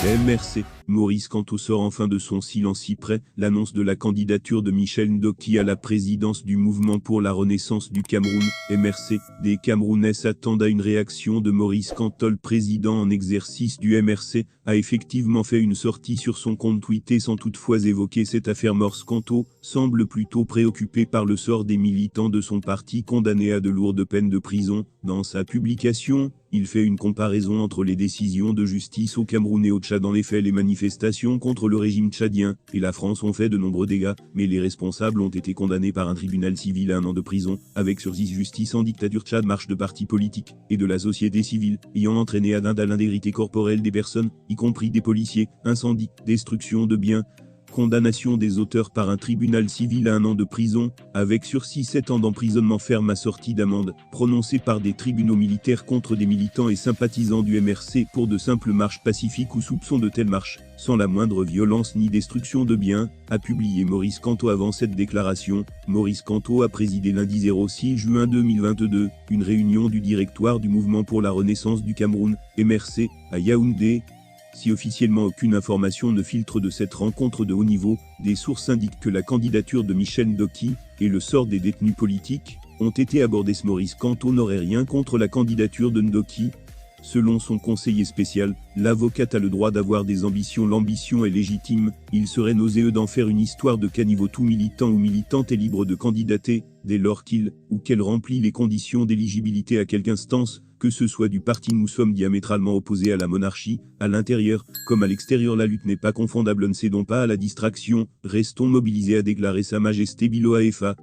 MRC, Maurice Kamto sort enfin de son silence si près, l'annonce de la candidature de Michel Ndoki à la présidence du Mouvement pour la Renaissance du Cameroun, MRC. Des Camerounais s'attendent à une réaction de Maurice Kamto. Le président en exercice du MRC a effectivement fait une sortie sur son compte Twitter sans toutefois évoquer cette affaire. Maurice Kamto semble plutôt préoccupé par le sort des militants de son parti condamnés à de lourdes peines de prison. Dans sa publication, il fait une comparaison entre les décisions de justice au Cameroun et au Tchad. Dans les faits, les manifestations contre le régime tchadien et la France ont fait de nombreux dégâts, mais les responsables ont été condamnés par un tribunal civil à 1 an de prison, avec sursis. Justice en dictature. Tchad, marche de partis politiques et de la société civile, ayant entraîné atteinte à l'intégrité corporelle des personnes, y compris des policiers, incendie, destruction de biens. Condamnation des auteurs par un tribunal civil à 1 an de prison, avec sursis 7 ans d'emprisonnement ferme assorti d'amende, prononcée par des tribunaux militaires contre des militants et sympathisants du MRC pour de simples marches pacifiques ou soupçons de telles marches, sans la moindre violence ni destruction de biens, a publié Maurice Kamto. Avant cette déclaration, Maurice Kamto a présidé lundi 06 juin 2022, une réunion du directoire du Mouvement pour la Renaissance du Cameroun, MRC, à Yaoundé. Si officiellement aucune information ne filtre de cette rencontre de haut niveau, des sources indiquent que la candidature de Michel Ndoki et le sort des détenus politiques ont été abordés. Maurice Kamto n'aurait rien contre la candidature de Ndoki. Selon son conseiller spécial, l'avocate a le droit d'avoir des ambitions. L'ambition est légitime, il serait nauséeux d'en faire une histoire de caniveau. Tout militant ou militante est libre de candidater, dès lors qu'il ou qu'elle remplit les conditions d'éligibilité à quelque instance, que ce soit du parti. Nous sommes diamétralement opposés à la monarchie, à l'intérieur, comme à l'extérieur. La lutte n'est pas confondable, ne cédons pas à la distraction, restons mobilisés, a déclaré Sa Majesté Bilo AFA.